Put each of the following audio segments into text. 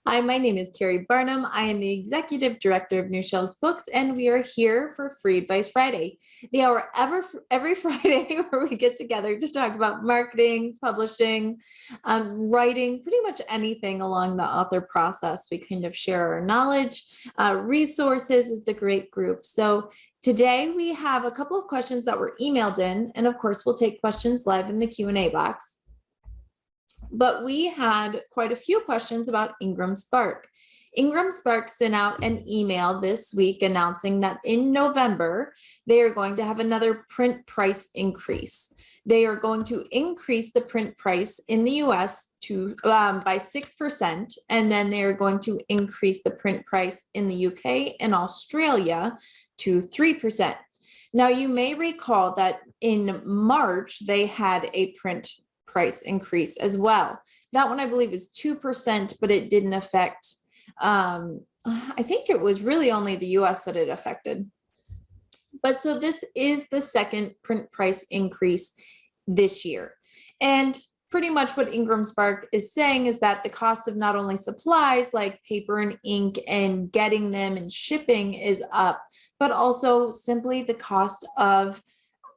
Hi, my name is Keri Barnum. I am the Executive Director of New Shelves Books, and we are here for Free Advice Friday, the hour every Friday where we get together to talk about marketing, publishing, writing, pretty much anything along the author process. We kind of share our knowledge, resources. It's a great group. So today we have a couple of questions that were emailed in, and of course, we'll take questions live in the Q&A box. But we had quite a few questions about Ingram Spark. Ingram Spark sent out an email this week announcing that in November, they are going to have another print price increase. They are going to increase the print price in the US to by 6%, and then they are going to increase the print price in the UK and Australia to 3%. Now, you may recall that in March, they had a print price increase as well. That one I believe is 2%, but it didn't affect, I think it was really only the US that it affected. But so this is the second print price increase this year. And pretty much what Ingram Spark is saying is that the cost of not only supplies like paper and ink and getting them and shipping is up, but also simply the cost of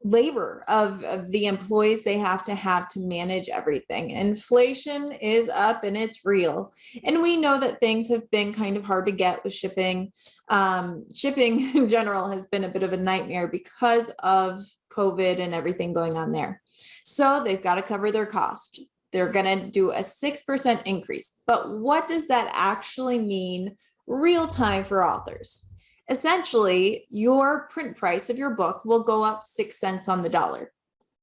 labor of the employees they have to manage everything. Inflation is up and it's real. And we know that things have been kind of hard to get with shipping. Shipping in general has been a bit of a nightmare because of COVID and everything going on there. So they've got to cover their cost. They're going to do a 6% increase. But what does that actually mean real time for authors? Essentially, your print price of your book will go up 6 cents on the dollar.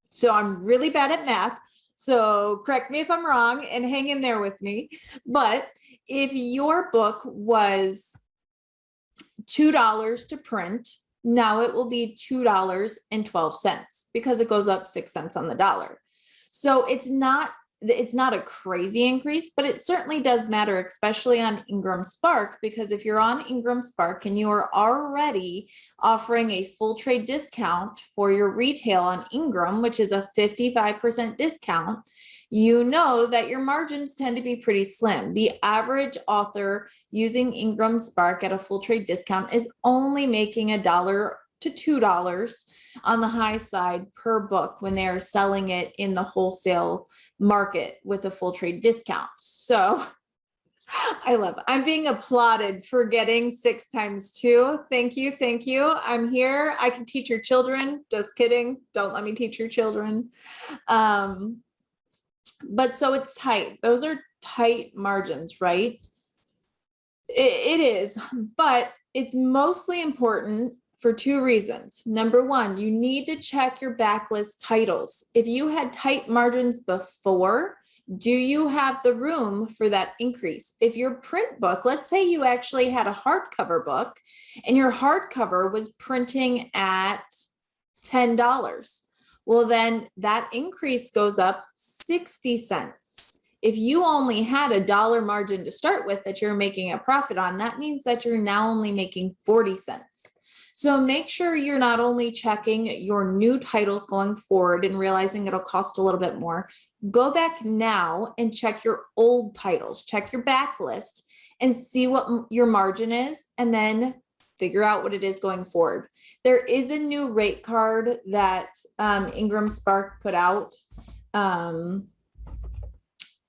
So I'm really bad at math, so correct me if I'm wrong and hang in there with me. But if your book was $2 to print, now it will be $2.12 because it goes up 6 cents on the dollar. So it's not a crazy increase, but it certainly does matter, especially on Ingram Spark, because if you're on Ingram Spark and you are already offering a full trade discount for your retail on Ingram, which is a 55% discount, you know that your margins tend to be pretty slim. The average author using Ingram Spark at a full trade discount is only making $1 to $2 on the high side per book when they are selling it in the wholesale market with a full trade discount. So I love it. I'm being applauded for getting 6 times 2. Thank you. Thank you. I'm here. I can teach your children. Just kidding. Don't let me teach your children. But so it's tight. Those are tight margins, right? It is, but it's mostly important for 2 reasons. Number 1, you need to check your backlist titles. If you had tight margins before, do you have the room for that increase? If your print book, let's say you actually had a hardcover book and your hardcover was printing at $10, well, then that increase goes up 60 cents. If you only had $1 margin to start with that you're making a profit on, that means that you're now only making 40 cents. So make sure you're not only checking your new titles going forward and realizing it'll cost a little bit more. Go back now and check your old titles, check your backlist and see what your margin is, and then figure out what it is going forward. There is a new rate card that Ingram Spark put out,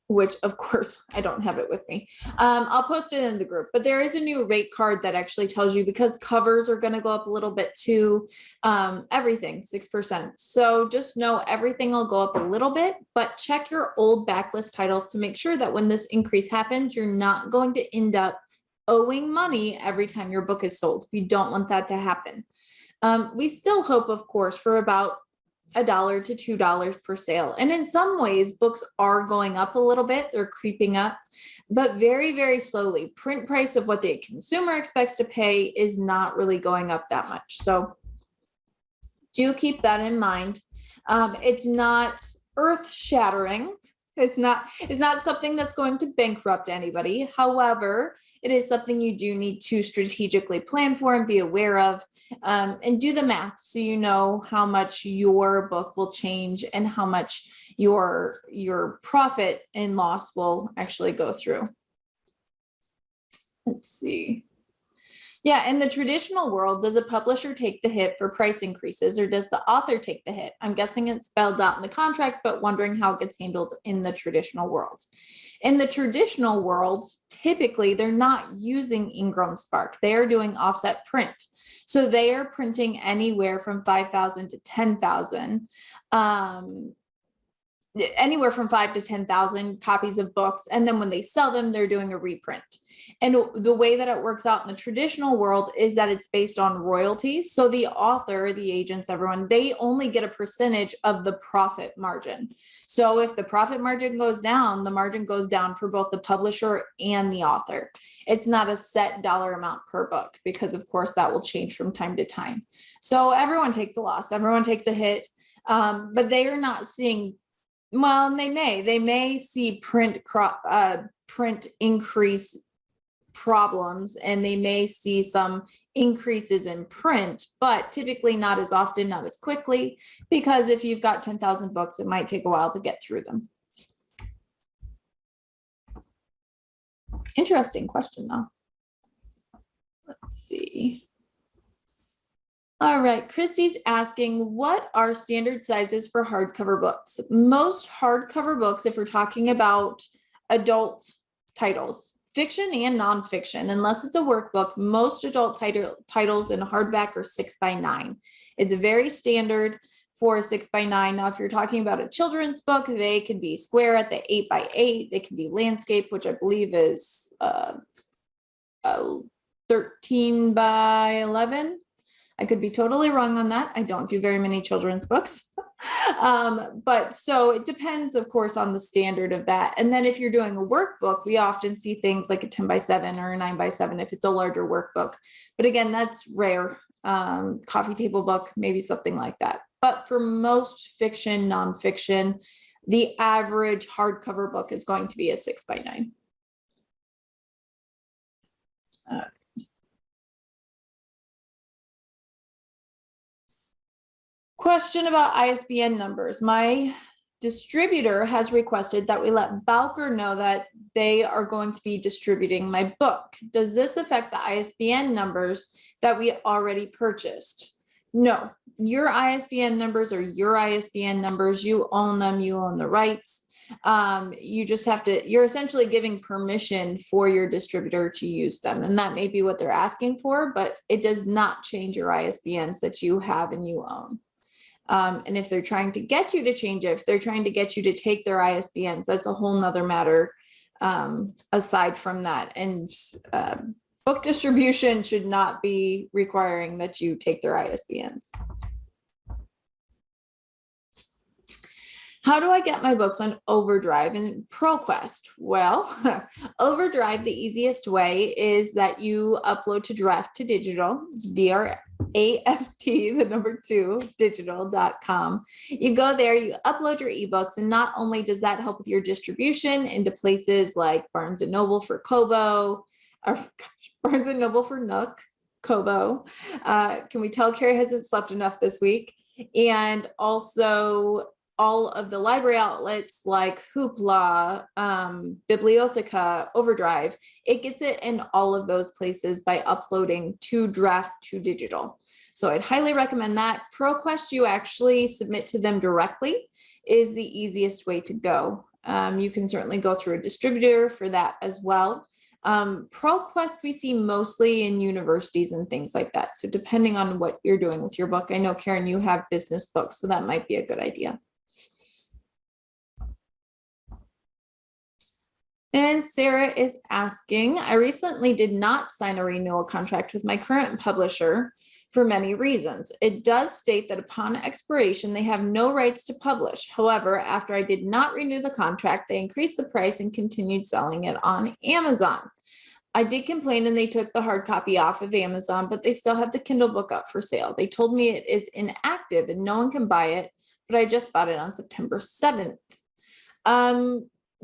which of course I don't have it with me. I'll post it in the group, but there is a new rate card that actually tells you, because covers are going to go up a little bit too, everything 6%. So just know everything will go up a little bit, but check your old backlist titles to make sure that when this increase happens, you're not going to end up owing money every time your book is sold. We don't want that to happen. We still hope, of course, for about $1 to $2 per sale. And in some ways, books are going up a little bit. They're creeping up, but very, very slowly. Print price of what the consumer expects to pay is not really going up that much. So do keep that in mind. It's not earth-shattering. It's not something that's going to bankrupt anybody. However, it is something you do need to strategically plan for and be aware of, and do the math so you know how much your book will change and how much your profit and loss will actually go through. Let's see. Yeah, in the traditional world, does a publisher take the hit for price increases or does the author take the hit? I'm guessing it's spelled out in the contract, but wondering how it gets handled in the traditional world. In the traditional world, typically they're not using Ingram Spark. They're doing offset print. So they are printing anywhere from 5,000 to 10,000. Anywhere from 5 to 10,000 copies of books. And then when they sell them, they're doing a reprint. And the way that it works out in the traditional world is that it's based on royalties. So the author, the agents, everyone, they only get a percentage of the profit margin. So if the profit margin goes down, the margin goes down for both the publisher and the author. It's not a set dollar amount per book because of course that will change from time to time. So everyone takes a loss, everyone takes a hit, but they are not seeing. Well, they may see print increase problems, and they may see some increases in print, but typically not as often, not as quickly, because if you've got 10,000 books, it might take a while to get through them. Interesting question, though. Let's see. All right, Christy's asking, what are standard sizes for hardcover books? Most hardcover books, if we're talking about adult titles, fiction and nonfiction, unless it's a workbook, most adult titles in hardback are 6x9. It's very standard for a 6x9. Now, if you're talking about a children's book, they could be square at the 8x8. They can be landscape, which I believe is 13x11. I could be totally wrong on that. I don't do very many children's books. But so it depends, of course, on the standard of that. And then if you're doing a workbook, we often see things like a 10x7 or a 9x7 if it's a larger workbook. But again, that's rare. Coffee table book, maybe something like that. But for most fiction, nonfiction, the average hardcover book is going to be a 6x9. Question about ISBN numbers. My distributor has requested that we let Bowker know that they are going to be distributing my book. Does this affect the ISBN numbers that we already purchased? No, your ISBN numbers are your ISBN numbers. You own them, you own the rights. You just have to, you're essentially giving permission for your distributor to use them. And that may be what they're asking for, but it does not change your ISBNs that you have and you own. And if they're trying to get you to change it, if they're trying to get you to take their ISBNs, that's a whole nother matter aside from that. And book distribution should not be requiring that you take their ISBNs. How do I get my books on Overdrive and Proquest? Well, Overdrive, the easiest way is that you upload to Draft to Digital, it's DRAFT, digital.com. You go there, you upload your ebooks, and not only does that help with your distribution into places like Barnes & Noble for Kobo, or Barnes & Noble for Nook, Kobo. Can we tell Keri hasn't slept enough this week? And also all of the library outlets like Hoopla, Bibliotheca, Overdrive. It gets it in all of those places by uploading to Draft to Digital. So I'd highly recommend that. Proquest, you actually submit to them directly, is the easiest way to go. You can certainly go through a distributor for that as well. Proquest we see mostly in universities and things like that. So depending on what you're doing with your book, I know Karen, you have business books, so that might be a good idea. And Sarah is asking, I recently did not sign a renewal contract with my current publisher for many reasons. It does state that upon expiration, they have no rights to publish. However, after I did not renew the contract, they increased the price and continued selling it on Amazon. I did complain and they took the hard copy off of Amazon, but they still have the Kindle book up for sale. They told me it is inactive and no one can buy it, but I just bought it on September 7th.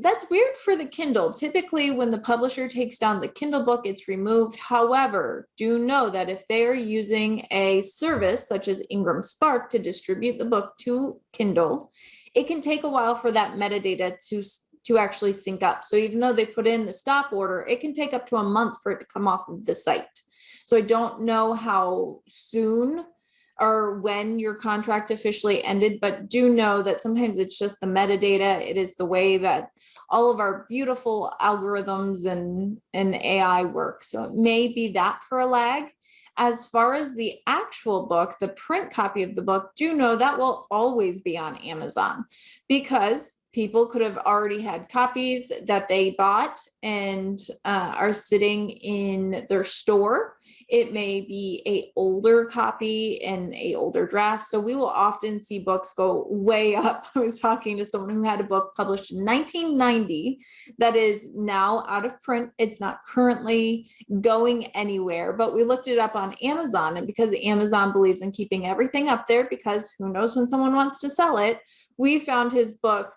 That's weird for the Kindle. Typically, when the publisher takes down the Kindle book, it's removed. However, do know that if they are using a service such as Ingram Spark to distribute the book to Kindle, it can take a while for that metadata to actually sync up. So even though they put in the stop order, it can take up to a month for it to come off of the site. So I don't know how soon or when your contract officially ended, but do know that sometimes it's just the metadata. It is the way that all of our beautiful algorithms and AI work. So it may be that for a lag. As far as the actual book, the print copy of the book, do know that will always be on Amazon, because people could have already had copies that they bought and are sitting in their store. It may be an older copy and an older draft. So we will often see books go way up. I was talking to someone who had a book published in 1990 that is now out of print. It's not currently going anywhere, but we looked it up on Amazon, and because Amazon believes in keeping everything up there, because who knows when someone wants to sell it, we found his book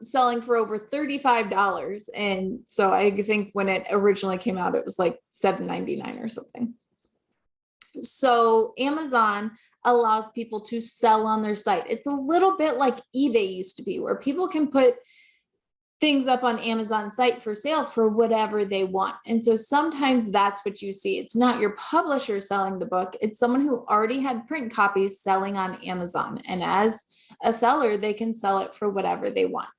selling for over $35. And so I think when it originally came out, it was like $7.99 or something. So Amazon allows people to sell on their site. It's a little bit like eBay used to be, where people can put things up on Amazon site for sale for whatever they want. And so sometimes that's what you see. It's not your publisher selling the book. It's someone who already had print copies selling on Amazon. And as a seller, they can sell it for whatever they want.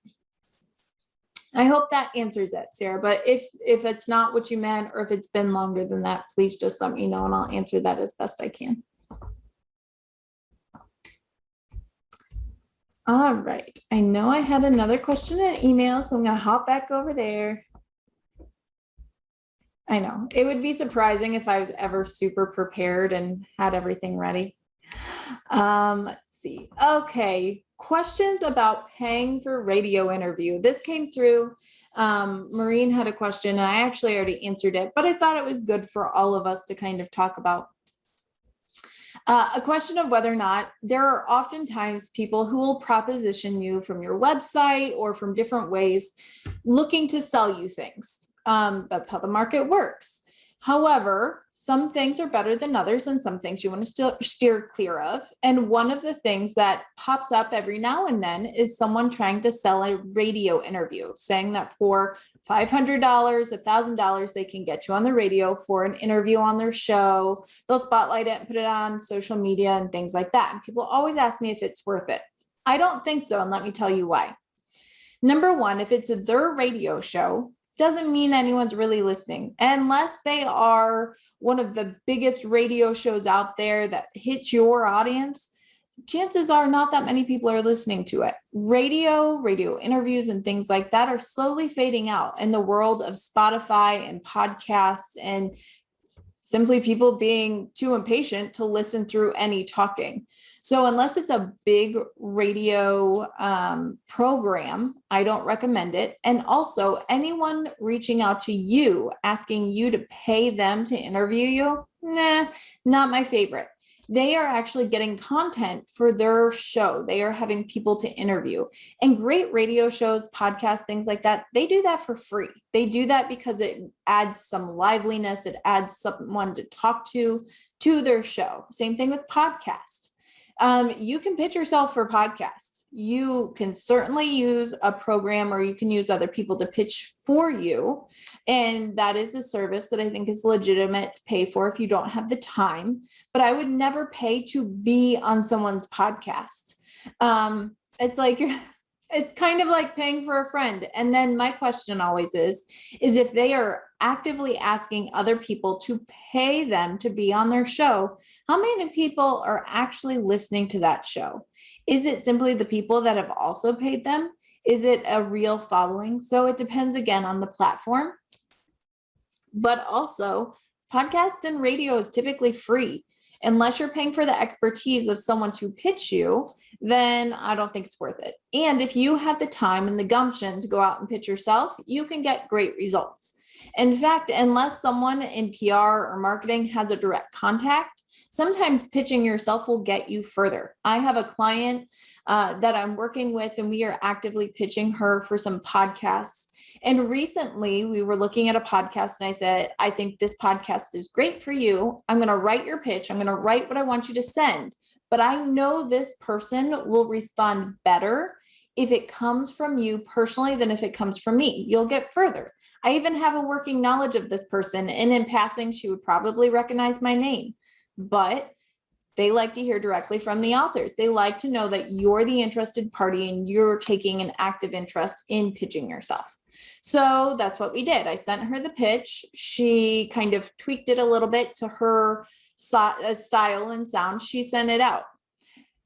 I hope that answers it, Sarah. But if it's not what you meant, or if it's been longer than that, please just let me know and I'll answer that as best I can. All right. I know I had another question in email, so I'm going to hop back over there. I know it would be surprising if I was ever super prepared and had everything ready. Let's see. Okay. Questions about paying for radio interview. This came through. Maureen had a question and I actually already answered it, but I thought it was good for all of us to kind of talk about. A question of whether or not there are oftentimes people who will proposition you from your website or from different ways looking to sell you things. That's how the market works. However, some things are better than others and some things you want to steer clear of. And one of the things that pops up every now and then is someone trying to sell a radio interview, saying that for $500, $1,000, they can get you on the radio for an interview on their show. They'll spotlight it and put it on social media and things like that. And people always ask me if it's worth it. I don't think so. And let me tell you why. Number one, if it's their radio show, doesn't mean anyone's really listening unless they are one of the biggest radio shows out there that hits your audience. Chances are not that many people are listening to it. Radio interviews and things like that are slowly fading out in the world of Spotify and podcasts and simply people being too impatient to listen through any talking. So unless it's a big radio program, I don't recommend it. And also anyone reaching out to you, asking you to pay them to interview you, not my favorite. They are actually getting content for their show. They are having people to interview. And great radio shows, podcasts, things like that, they do that for free. They do that because it adds some liveliness. It adds someone to talk to their show. Same thing with podcasts. You can pitch yourself for podcasts. You can certainly use a program or you can use other people to pitch for you. And that is a service that I think is legitimate to pay for if you don't have the time. But I would never pay to be on someone's podcast. It's kind of like paying for a friend. And then my question always is if they are actively asking other people to pay them to be on their show, how many people are actually listening to that show? Is it simply the people that have also paid them? Is it a real following? So it depends again on the platform. But also, podcasts and radio is typically free. Unless you're paying for the expertise of someone to pitch you, then I don't think it's worth it. And if you have the time and the gumption to go out and pitch yourself, you can get great results. In fact, unless someone in PR or marketing has a direct contact, sometimes pitching yourself will get you further. I have a client that I'm working with, and we are actively pitching her for some podcasts. And recently we were looking at a podcast and I said, I think this podcast is great for you. I'm going to write your pitch. I'm going to write what I want you to send, but I know this person will respond better if it comes from you personally than if it comes from me. You'll get further. I even have a working knowledge of this person, and in passing, she would probably recognize my name, but they like to hear directly from the authors. They like to know that you're the interested party and you're taking an active interest in pitching yourself. So that's what we did. I sent her the pitch. She kind of tweaked it a little bit to her style and sound. She sent it out.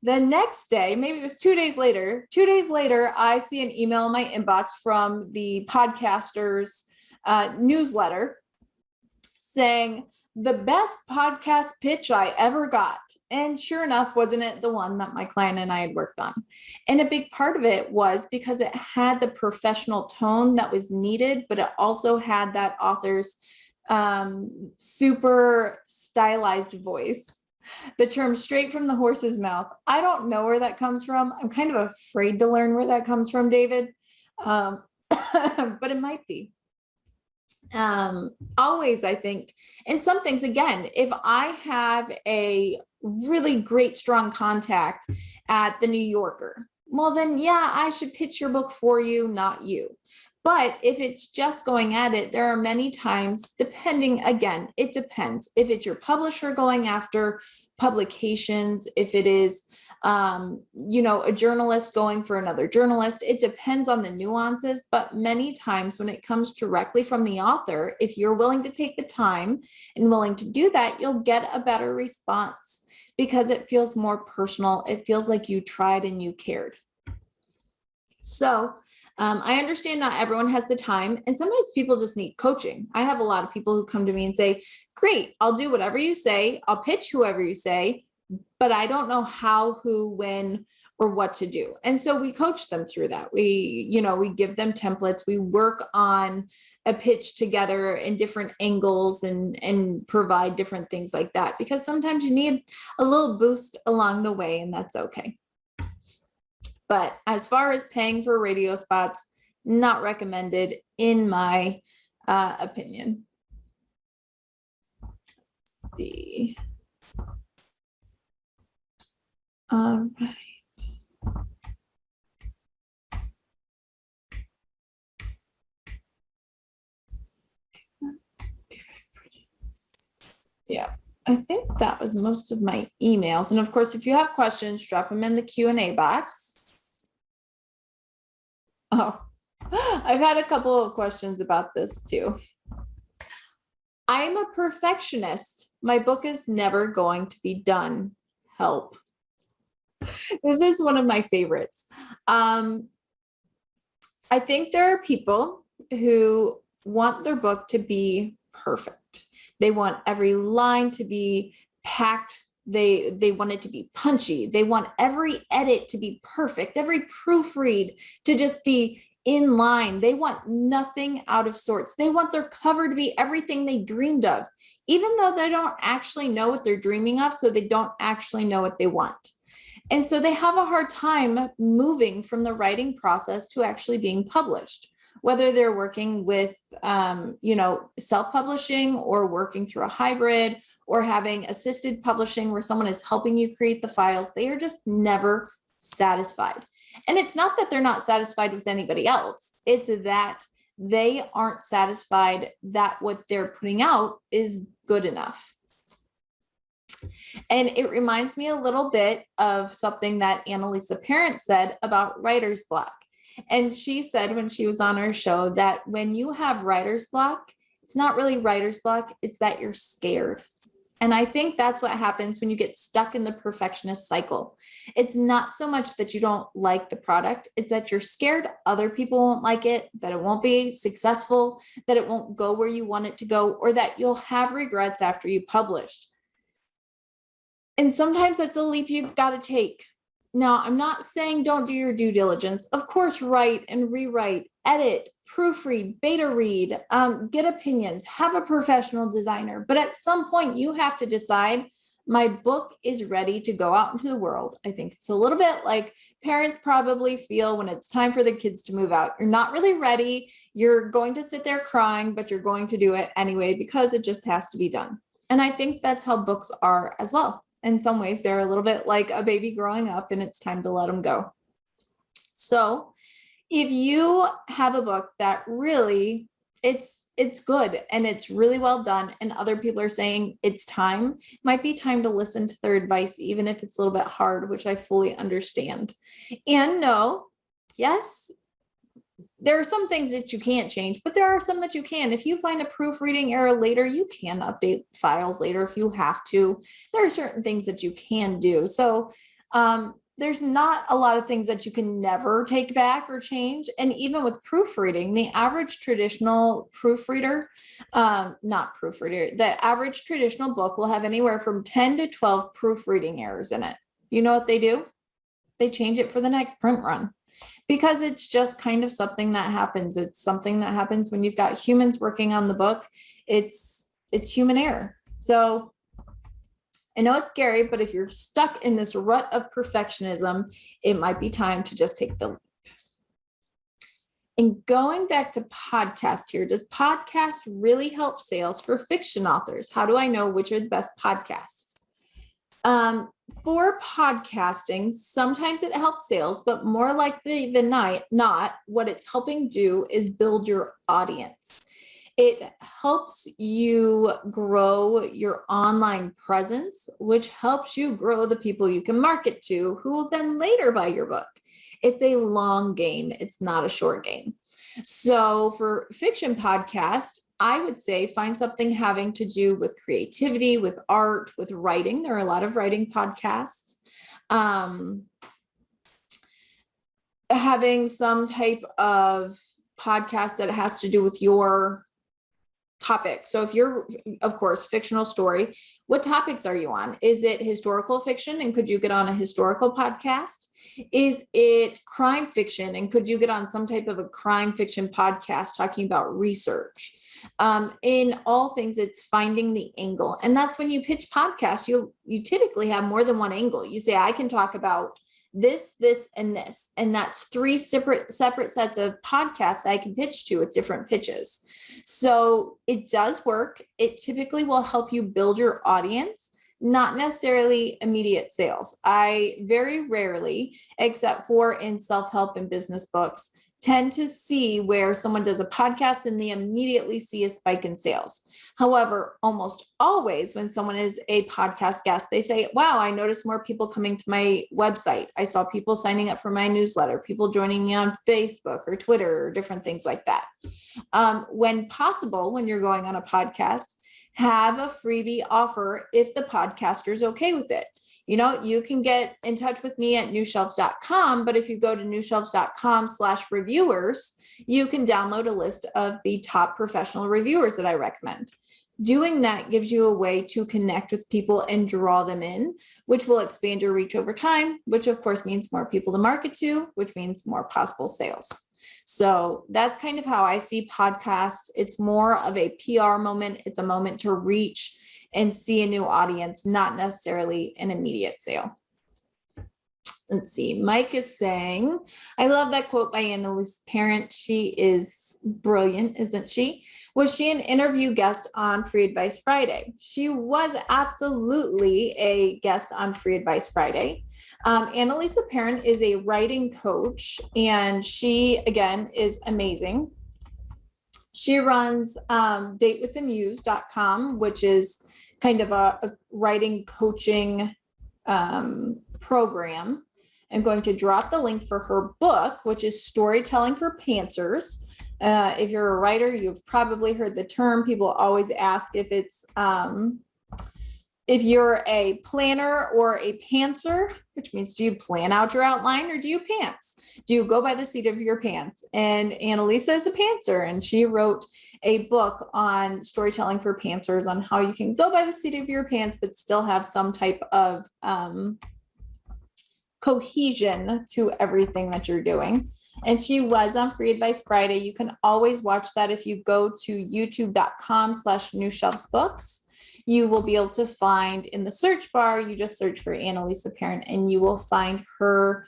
The next day, maybe it was 2 days later, I see an email in my inbox from the podcaster's newsletter saying, the best podcast pitch I ever got. And sure enough, wasn't it the one that my client and I had worked on? And a big part of it was because it had the professional tone that was needed, but it also had that author's super stylized voice. The term straight from the horse's mouth. I don't know where that comes from. I'm kind of afraid to learn where that comes from, David. But it might be. Always, I think, and some things, again, if I have a really great, strong contact at the New Yorker, well, then, yeah, I should pitch your book for you, not you. But if it's just going at it, there are many times, depending, again, it depends. If it's your publisher going after publications, if it is, a journalist going for another journalist, it depends on the nuances. But many times when it comes directly from the author, if you're willing to take the time and willing to do that, you'll get a better response because it feels more personal. It feels like you tried and you cared. So I understand not everyone has the time, and sometimes people just need coaching. I have a lot of people who come to me and say, great, I'll do whatever you say. I'll pitch whoever you say, but I don't know how, who, when, or what to do. And so we coach them through that. We give them templates. We work on a pitch together in different angles and provide different things like that, because sometimes you need a little boost along the way, and that's okay. But as far as paying for radio spots, not recommended in my opinion. Let's see. All right. Yeah, I think that was most of my emails. And of course, if you have questions, drop them in the Q&A box. Oh, I've had a couple of questions about this too. I'm a perfectionist. My book is never going to be done. Help. This is one of my favorites. I think there are people who want their book to be perfect. They want every line to be packed. They want it to be punchy. They want every edit to be perfect, every proofread to just be in line. They want nothing out of sorts. They want their cover to be everything they dreamed of, even though they don't actually know what they're dreaming of, so they don't actually know what they want. And so they have a hard time moving from the writing process to actually being published, whether they're working with, self-publishing or working through a hybrid or having assisted publishing where someone is helping you create the files. They are just never satisfied. And it's not that they're not satisfied with anybody else. It's that they aren't satisfied that what they're putting out is good enough. And it reminds me a little bit of something that Annalisa Parent said about writer's block. And she said when she was on our show that when you have writer's block, it's not really writer's block, it's that you're scared. And I think that's what happens when you get stuck in the perfectionist cycle. It's not so much that you don't like the product, it's that you're scared other people won't like it, that it won't be successful, that it won't go where you want it to go, or that you'll have regrets after you published. And sometimes that's a leap you've got to take. Now, I'm not saying don't do your due diligence. Of course, write and rewrite, edit, proofread, beta read, get opinions, have a professional designer. But at some point, you have to decide, my book is ready to go out into the world. I think it's a little bit like parents probably feel when it's time for the kids to move out. You're not really ready. You're going to sit there crying, but you're going to do it anyway because it just has to be done. And I think that's how books are as well. In some ways, they're a little bit like a baby growing up and it's time to let them go. So if you have a book that really it's good and it's really well done and other people are saying it's time, it might be time to listen to their advice, even if it's a little bit hard, which I fully understand. And no, yes, there are some things that you can't change, but there are some that you can. If you find a proofreading error later, you can update files later if you have to. There are certain things that you can do. So there's not a lot of things that you can never take back or change. And even with proofreading, the average traditional proofreader, the average traditional book will have anywhere from 10 to 12 proofreading errors in it. You know what they do? They change it for the next print run, because it's just kind of something that happens. It's something that happens when you've got humans working on the book. It's human error. So I know it's scary, but if you're stuck in this rut of perfectionism, it might be time to just take the leap. And going back to podcast here, does podcast really help sales for fiction authors? How do I know which are the best podcasts? For podcasting, sometimes it helps sales, but more likely than not, what it's helping do is build your audience. It helps you grow your online presence, which helps you grow the people you can market to, who will then later buy your book. It's a long game. It's not a short game. So for fiction podcast, I would say find something having to do with creativity, with art, with writing. There are a lot of writing podcasts. Having some type of podcast that has to do with your topic. So if you're, of course, fictional story, what topics are you on? Is it historical fiction? And could you get on a historical podcast? Is it crime fiction? And could you get on some type of a crime fiction podcast talking about research? In all things, it's finding the angle. And that's when you pitch podcasts, you typically have more than one angle. You say, I can talk about this, and this. And that's three separate sets of podcasts I can pitch to with different pitches. So it does work. It typically will help you build your audience, not necessarily immediate sales. I very rarely, except for in self-help and business books, tend to see where someone does a podcast and they immediately see a spike in sales. However, almost always when someone is a podcast guest, they say, wow, I noticed more people coming to my website. I saw people signing up for my newsletter, people joining me on Facebook or Twitter or different things like that. When possible, when you're going on a podcast, have a freebie offer if the podcaster is okay with it. You know, you can get in touch with me at newshelves.com, but if you go to newshelves.com/reviewers, you can download a list of the top professional reviewers that I recommend. Doing that gives you a way to connect with people and draw them in, which will expand your reach over time, which of course means more people to market to, which means more possible sales. So that's kind of how I see podcasts. It's more of a PR moment. It's a moment to reach and see a new audience, not necessarily an immediate sale. Let's see. Mike is saying, I love that quote by Annalise Parent. She is brilliant, isn't she? Was she an interview guest on Free Advice Friday? She was absolutely a guest on Free Advice Friday. Annalisa Parent is a writing coach, and she, again, is amazing. She runs datewiththemuse.com, which is kind of a writing coaching program. I'm going to drop the link for her book, which is Storytelling for Pantsers. If you're a writer, you've probably heard the term. People always ask if you're a planner or a pantser, which means do you plan out your outline or do you pants? Do you go by the seat of your pants? And Annalisa is a pantser, and she wrote a book on storytelling for pantsers on how you can go by the seat of your pants, but still have some type of cohesion to everything that you're doing. And she was on Free Advice Friday. You can always watch that if you go to youtube.com/newshelvesbooks. You will be able to find in the search bar, you just search for Annalisa Parent, and you will find her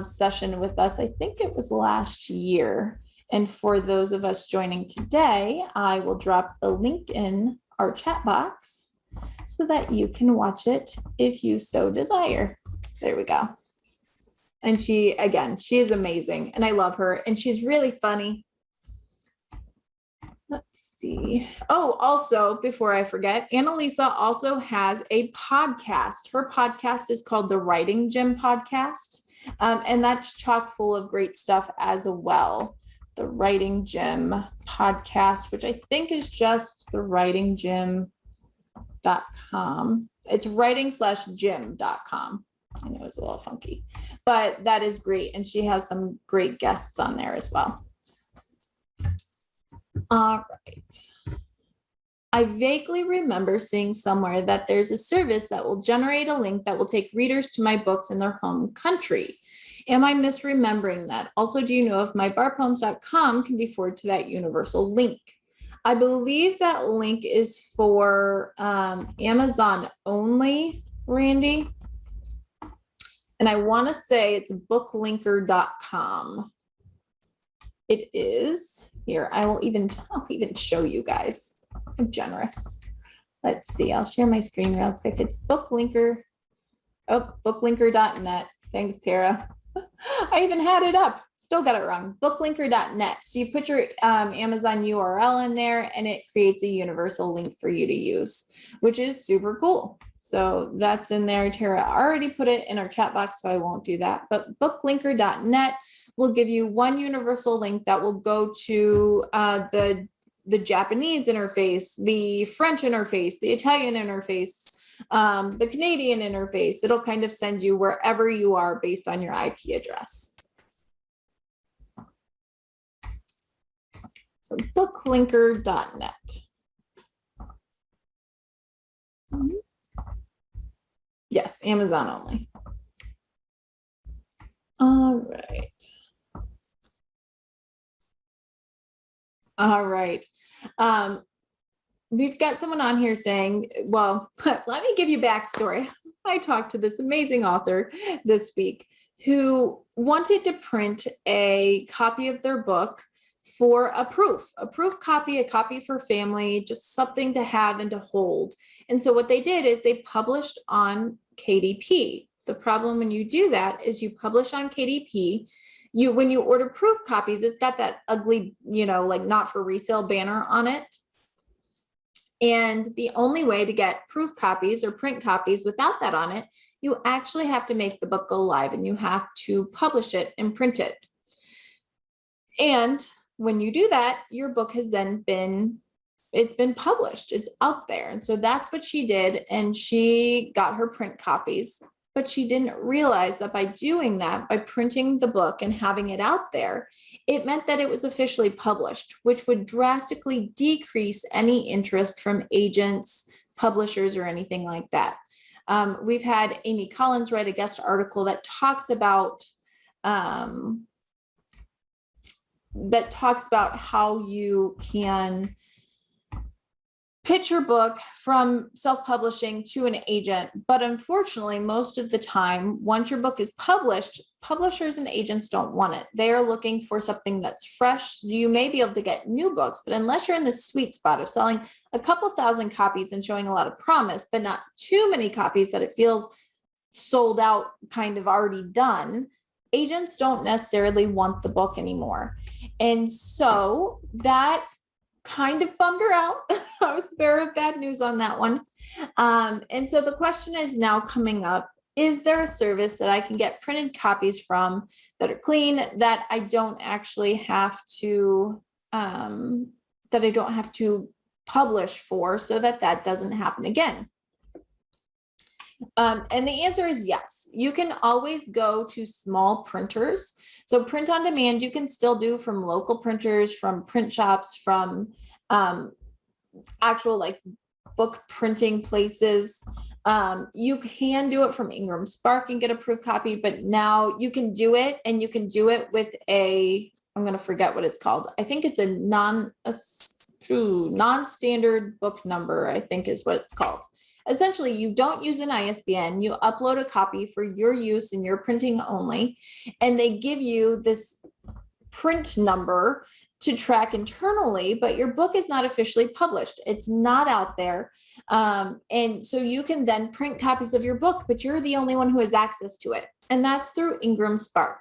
session with us. I think it was last year. And for those of us joining today, I will drop the link in our chat box so that you can watch it if you so desire. There we go. And she is amazing and I love her and she's really funny. Let's see. Oh, also, before I forget, Annalisa also has a podcast. Her podcast is called the Writing Gym Podcast. And that's chock full of great stuff as well. The Writing Gym Podcast, which I think is just thewritinggym.com. It's writing/gym.com. I know it's a little funky, but that is great. And she has some great guests on there as well. All right. I vaguely remember seeing somewhere that there's a service that will generate a link that will take readers to my books in their home country. Am I misremembering that? Also, do you know if mybarpoems.com can be forwarded to that universal link? I believe that link is for Amazon only, Randy. And I want to say it's booklinker.com. It is here. I'll even show you guys. I'm generous. Let's see. I'll share my screen real quick. It's booklinker. Oh, booklinker.net. Thanks, Tara. I even had it up. Still got it wrong. Booklinker.net. So you put your Amazon URL in there and it creates a universal link for you to use, which is super cool. So that's in there. Tara already put it in our chat box, so I won't do that. But booklinker.net will give you one universal link that will go to the Japanese interface, the French interface, the Italian interface, the Canadian interface. It'll kind of send you wherever you are based on your IP address. So booklinker.net. Yes, Amazon only. All right. All right. We've got someone on here saying, well, let me give you backstory. I talked to this amazing author this week who wanted to print a copy of their book for a proof copy, a copy for family, just something to have and to hold. And so what they did is they published on KDP. The problem when you do that is you publish on KDP, when you order proof copies, it's got that ugly, like not for resale banner on it. And the only way to get proof copies or print copies without that on it, you actually have to make the book go live and you have to publish it and print it. And when you do that, your book has then it's been published, it's out there. And so that's what she did. And she got her print copies, but she didn't realize that by doing that, by printing the book and having it out there, it meant that it was officially published, which would drastically decrease any interest from agents, publishers, or anything like that. We've had Amy Collins write a guest article that talks about how you can pitch your book from self-publishing to an agent. But unfortunately, most of the time, once your book is published, publishers and agents don't want it. They are looking for something that's fresh. You may be able to get new books, but unless you're in the sweet spot of selling a couple thousand copies and showing a lot of promise, but not too many copies that it feels sold out, kind of already done, agents don't necessarily want the book anymore. And so that kind of bummed her out. I was the bearer of bad news on that one. And so the question is now coming up, is there a service that I can get printed copies from that are clean, that I don't actually have to, publish for, so that doesn't happen again? And the answer is yes. You can always go to small printers. So print on demand, you can still do from local printers, from print shops, from actual like book printing places. You can do it from Ingram Spark and get a proof copy, but now you can do it, and you can do it with I'm going to forget what it's called. I think it's a non-standard book number, I think is what it's called. Essentially, you don't use an ISBN, you upload a copy for your use and your printing only, and they give you this print number to track internally, but your book is not officially published. It's not out there. And so you can then print copies of your book, but you're the only one who has access to it. And that's through Ingram Spark.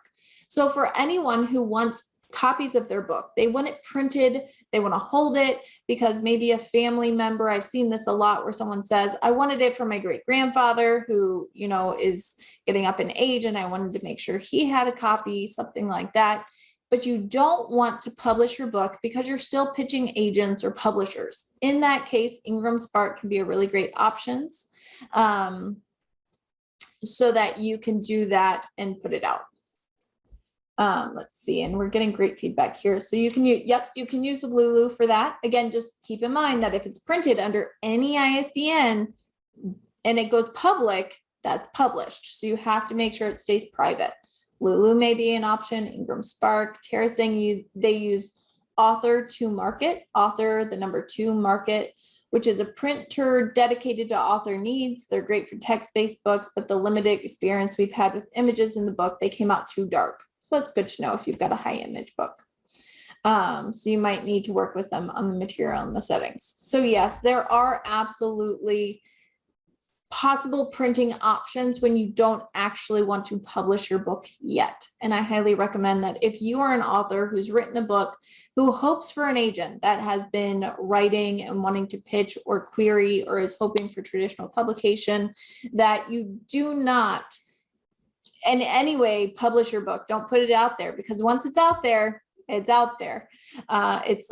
So for anyone who wants copies of their book, they want it printed, they want to hold it because maybe a family member, I've seen this a lot where someone says, I wanted it for my great grandfather who, you know, is getting up in age and I wanted to make sure he had a copy, something like that. But you don't want to publish your book because you're still pitching agents or publishers. In that case, Ingram Spark can be a really great option so that you can do that and put it out. Let's see, and we're getting great feedback here. So you can use, you can use Lulu for that. Again, just keep in mind that if it's printed under any ISBN and it goes public, that's published. So you have to make sure it stays private. Lulu may be an option, Ingram Spark. Tara's saying they use Author to Market, Author, the number 2 Market, which is a printer dedicated to author needs. They're great for text-based books, but the limited experience we've had with images in the book, they came out too dark. So it's good to know if you've got a high image book. So you might need to work with them on the material and the settings. So yes, there are absolutely possible printing options when you don't actually want to publish your book yet. And I highly recommend that if you are an author who's written a book, who hopes for an agent that has been writing and wanting to pitch or query or is hoping for traditional publication, that you do not in any way publish your book. Don't put it out there because once it's out there, it's out there. It's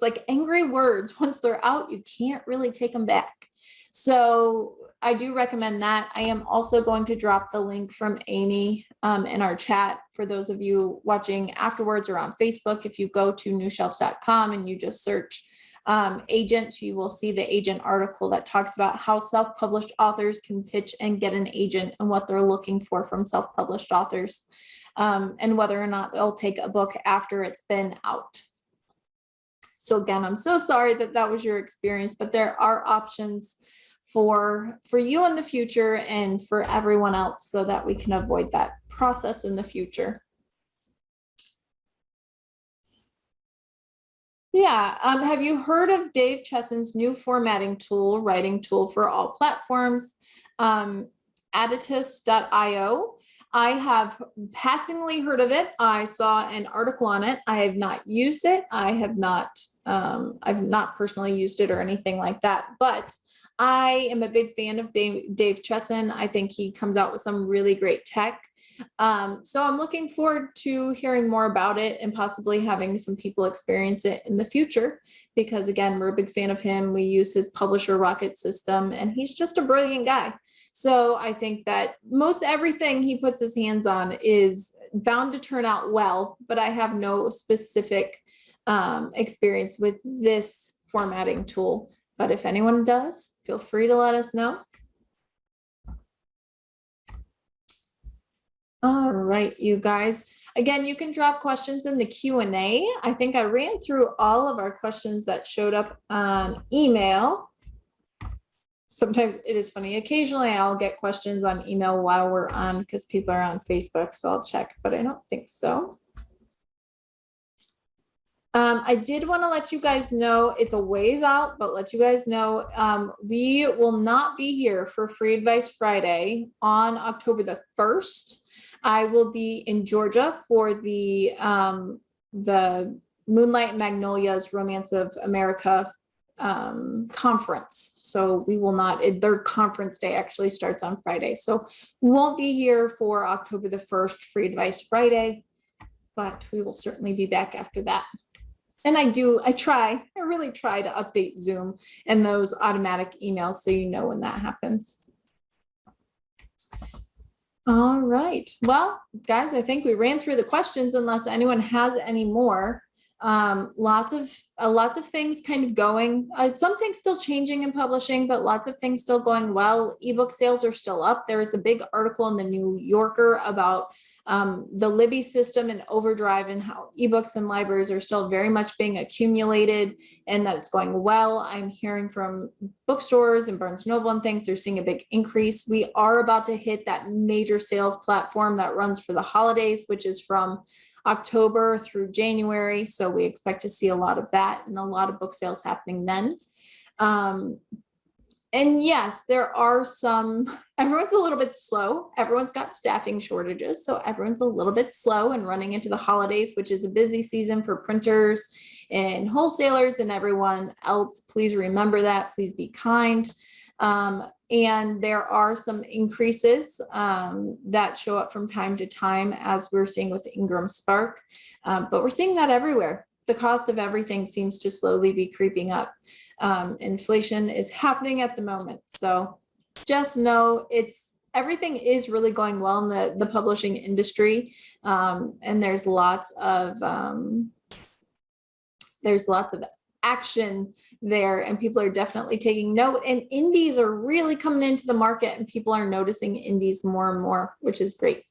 like angry words. Once they're out, you can't really take them back. So I do recommend that. I am also going to drop the link from Amy in our chat for those of you watching afterwards or on Facebook. If you go to newshelves.com and you just search agent, you will see the agent article that talks about how self-published authors can pitch and get an agent and what they're looking for from self-published authors and whether or not they'll take a book after it's been out. So again, I'm so sorry that that was your experience, but there are options for you in the future and for everyone else so that we can avoid that process in the future. Yeah, have you heard of Dave Chesson's new formatting tool, writing tool for all platforms, Aditus.io? I have passingly heard of it. I saw an article on it. I have not used it. I've not personally used it or anything like that, but I am a big fan of Dave Chesson. I think he comes out with some really great tech. So I'm looking forward to hearing more about it and possibly having some people experience it in the future, because again, we're a big fan of him. We use his Publisher Rocket system and he's just a brilliant guy. So I think that most everything he puts his hands on is bound to turn out well, but I have no specific experience with this formatting tool. But if anyone does, feel free to let us know. All right, you guys. Again, you can drop questions in the Q&A. I think I ran through all of our questions that showed up on email. Sometimes it is funny. Occasionally I'll get questions on email while we're on because people are on Facebook, so I'll check, but I don't think so. I did want to let you guys know, it's a ways out, but let you guys know, we will not be here for Free Advice Friday on October the 1st. I will be in Georgia for the Moonlight Magnolias Romance of America conference. So we will not, their conference day actually starts on Friday. So we won't be here for October the 1st, Free Advice Friday, but we will certainly be back after that. And I really try to update Zoom and those automatic emails so you know when that happens. All right. Well, guys, I think we ran through the questions unless anyone has any more. Lots of things kind of going, some things still changing in publishing, but lots of things still going well. Ebook sales are still up. There was a big article in the New Yorker about the Libby system and Overdrive and how ebooks and libraries are still very much being accumulated and that it's going well. I'm hearing from bookstores and Barnes & Noble and things, they're seeing a big increase. We are about to hit that major sales platform that runs for the holidays, which is from October through January. So we expect to see a lot of that and a lot of book sales happening then. And yes, there are some, everyone's a little bit slow. Everyone's got staffing shortages. So everyone's a little bit slow and running into the holidays, which is a busy season for printers and wholesalers and everyone else. Please remember that. Please be kind. And there are some increases that show up from time to time, as we're seeing with Ingram Spark, but we're seeing that everywhere. The cost of everything seems to slowly be creeping up. Inflation is happening at the moment. So just know everything is really going well in the publishing industry. And there's lots of action there, and people are definitely taking note, and indies are really coming into the market, and people are noticing indies more and more, which is great.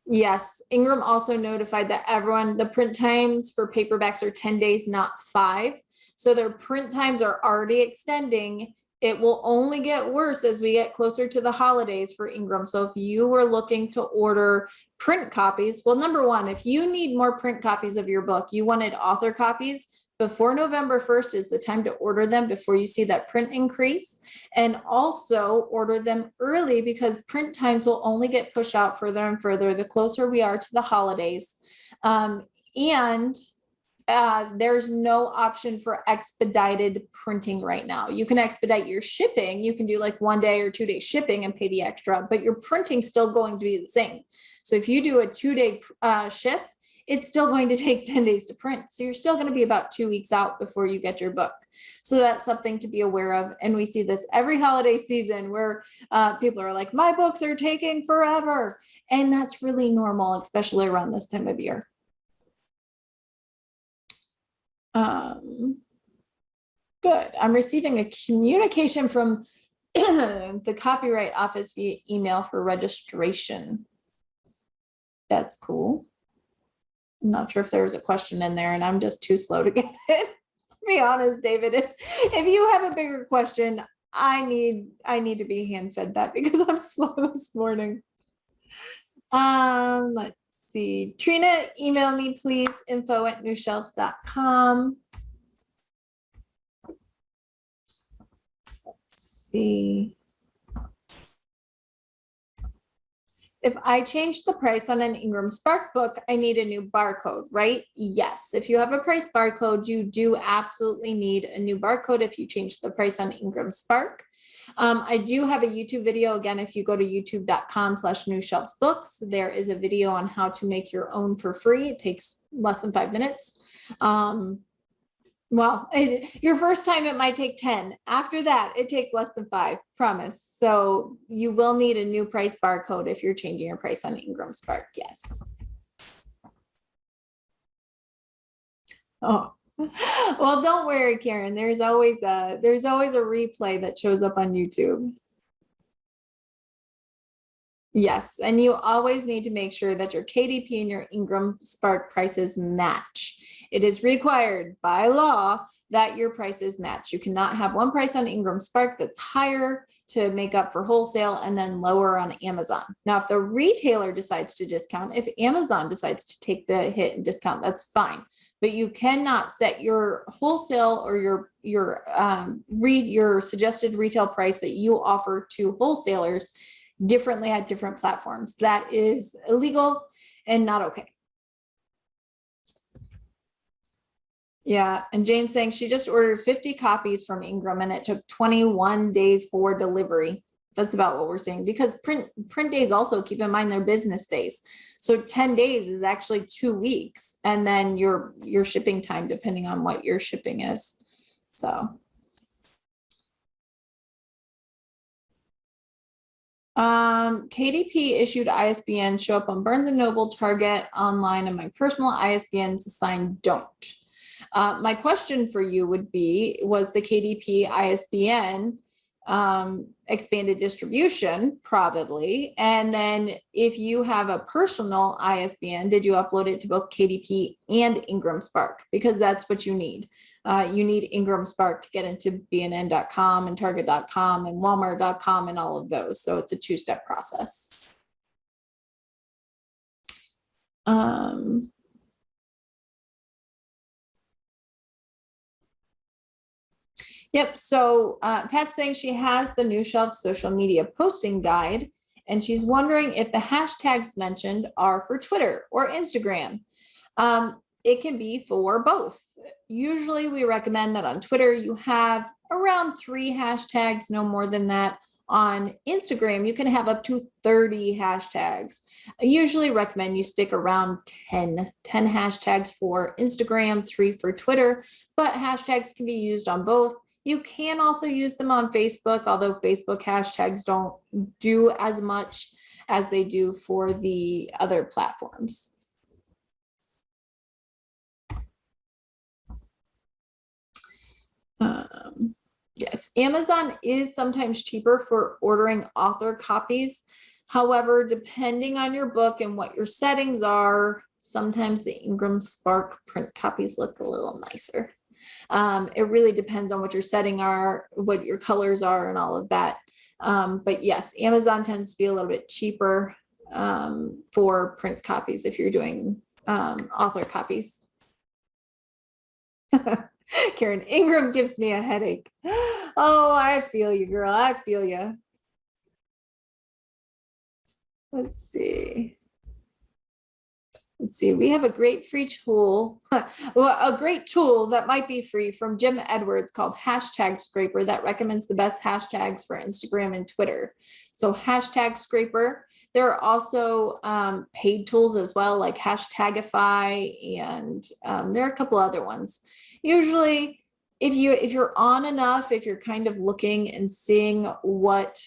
Yes, Ingram also notified that the print times for paperbacks are 10 days, not 5. So their print times are already extending. It will only get worse as we get closer to the holidays for Ingram. So if you were looking to order print copies, well, number one, if you need more print copies of your book, you wanted author copies, before November 1st is the time to order them before you see that print increase. And also order them early, because print times will only get pushed out further and further the closer we are to the holidays. There's no option for expedited printing right now. You can expedite your shipping. You can do like 1 day or 2 day shipping and pay the extra, but your printing's still going to be the same. So if you do a 2-day ship, it's still going to take 10 days to print. So you're still going to be about 2 weeks out before you get your book. So that's something to be aware of. And we see this every holiday season where people are like, my books are taking forever. And that's really normal, especially around this time of year. Good. I'm receiving a communication from the Copyright Office via email for registration. That's cool. I'm not sure if there was a question in there, and I'm just too slow to get it. To be honest, David, if you have a bigger question, I need to be hand-fed that, because I'm slow this morning. Let's see. Trina, email me, please, info@newshelves.com. Let's see. If I change the price on an Ingram Spark book, I need a new barcode, right? Yes. If you have a price barcode, you do absolutely need a new barcode if you change the price on Ingram Spark. I do have a YouTube video. Again, if you go to youtube.com/newshelvesbooks, there is a video on how to make your own for free. It takes less than 5 minutes. Well, your first time, it might take 10. After that, it takes less than 5, promise. So you will need a new price barcode if you're changing your price on Ingram Spark. Yes. Oh, well, don't worry, Karen. There's always a replay that shows up on YouTube. Yes, and you always need to make sure that your KDP and your Ingram Spark prices match. It is required by law that your prices match. You cannot have one price on Ingram Spark that's higher to make up for wholesale and then lower on Amazon. Now, if the retailer decides to discount, if Amazon decides to take the hit and discount, that's fine. But you cannot set your wholesale or your suggested retail price that you offer to wholesalers differently at different platforms. That is illegal and not okay. Yeah, and Jane's saying she just ordered 50 copies from Ingram and it took 21 days for delivery. That's about what we're seeing, because print days also, keep in mind, they're business days. So 10 days is actually 2 weeks, and then your shipping time, depending on what your shipping is. So KDP issued ISBN show up on Barnes & Noble, Target, online, and my personal ISBN's assigned don't. My question for you would be, was the KDP ISBN expanded distribution? Probably. And then if you have a personal ISBN, did you upload it to both KDP and Ingram Spark? Because that's what you need. You need Ingram Spark to get into BNN.com and Target.com and Walmart.com and all of those. So it's a 2-step process. Yep. So Pat's saying she has the New Shelf social media posting guide, and she's wondering if the hashtags mentioned are for Twitter or Instagram. It can be for both. Usually we recommend that on Twitter you have around 3 hashtags, no more than that. On Instagram, you can have up to 30 hashtags. I usually recommend you stick around 10 hashtags for Instagram, 3 for Twitter, but hashtags can be used on both. You can also use them on Facebook, although Facebook hashtags don't do as much as they do for the other platforms. Yes, Amazon is sometimes cheaper for ordering author copies. However, depending on your book and what your settings are, sometimes the Ingram Spark print copies look a little nicer. It really depends on what your setting are, what your colors are, and all of that. But yes, Amazon tends to be a little bit cheaper for print copies if you're doing author copies. Karen, Ingram gives me a headache. Oh, I feel you, girl. I feel you. Let's see. We have a great free tool, well, a great tool that might be free from Jim Edwards called Hashtag Scraper that recommends the best hashtags for Instagram and Twitter. So Hashtag Scraper. There are also paid tools as well, like Hashtagify, and there are a couple other ones. Usually, if you're on enough, if you're kind of looking and seeing what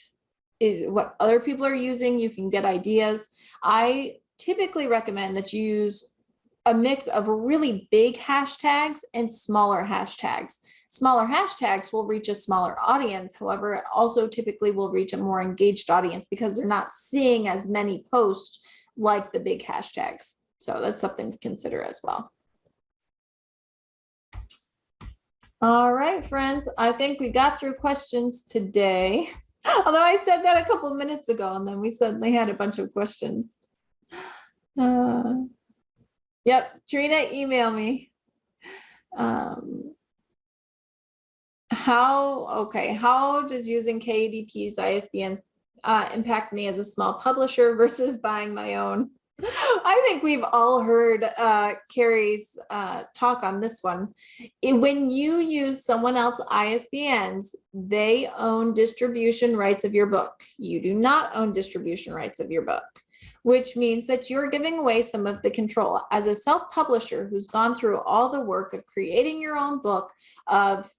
other people are using, you can get ideas. I typically recommend that you use a mix of really big hashtags and smaller hashtags. Smaller hashtags will reach a smaller audience. However, it also typically will reach a more engaged audience because they're not seeing as many posts like the big hashtags. So that's something to consider as well. All right, friends, I think we got through questions today. Although I said that a couple of minutes ago and then we suddenly had a bunch of questions. Yep, Trina, email me. How does using KDP's ISBNs impact me as a small publisher versus buying my own? I think we've all heard Keri's talk on this one. When you use someone else's ISBNs, they own distribution rights of your book. You do not own distribution rights of your book, which means that you're giving away some of the control. As a self-publisher who's gone through all the work of creating your own book, of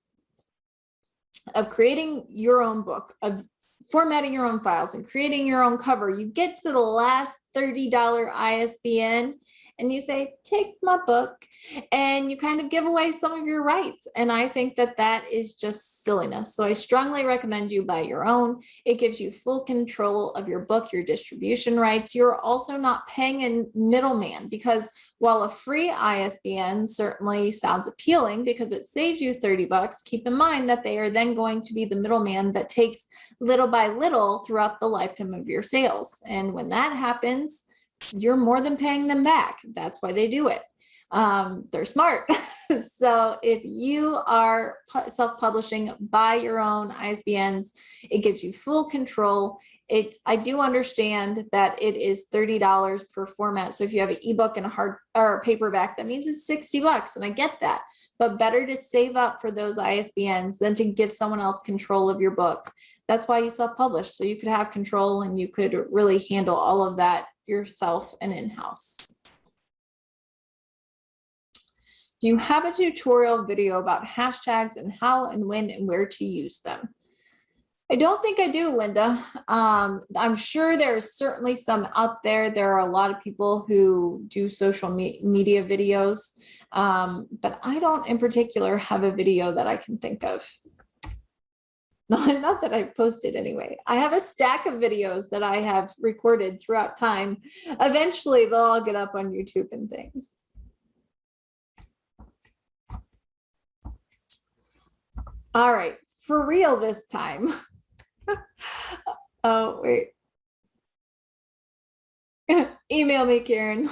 creating your own book, of formatting your own files and creating your own cover, you get to the last $30 ISBN and you say, take my book, and you kind of give away some of your rights. And I think that that is just silliness. So I strongly recommend you buy your own. It gives you full control of your book, your distribution rights. You're also not paying a middleman, because while a free ISBN certainly sounds appealing because it saves you $30, keep in mind that they are then going to be the middleman that takes little by little throughout the lifetime of your sales. And when that happens, you're more than paying them back. That's why they do it. They're smart. So if you are self-publishing, buy your own ISBNs. It gives you full control. I do understand that it is $30 per format. So if you have an ebook and a hard or a paperback, that means it's $60, and I get that. But better to save up for those ISBNs than to give someone else control of your book. That's why you self-publish, so you could have control and you could really handle all of that yourself and in-house. Do you have a tutorial video about hashtags and how and when and where to use them? I don't think I do, Linda. I'm sure there's certainly some out there. There are a lot of people who do social media videos, but I don't in particular have a video that I can think of. Not that I've posted anyway. I have a stack of videos that I have recorded throughout time. Eventually they'll all get up on YouTube and things. All right, for real this time. Oh, wait. Email me, Karen.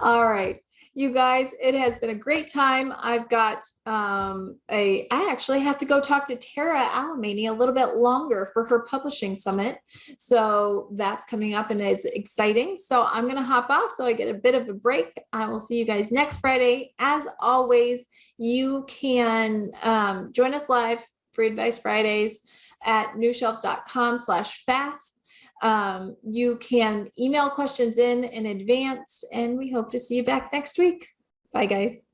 All right. You guys, it has been a great time. I've got I actually have to go talk to Tara Alamany a little bit longer for her publishing summit. So that's coming up and it's exciting. So I'm going to hop off so I get a bit of a break. I will see you guys next Friday. As always, you can join us live for Advice Fridays at newshelves.com/fath. You can email questions in advance, and we hope to see you back next week. Bye, guys.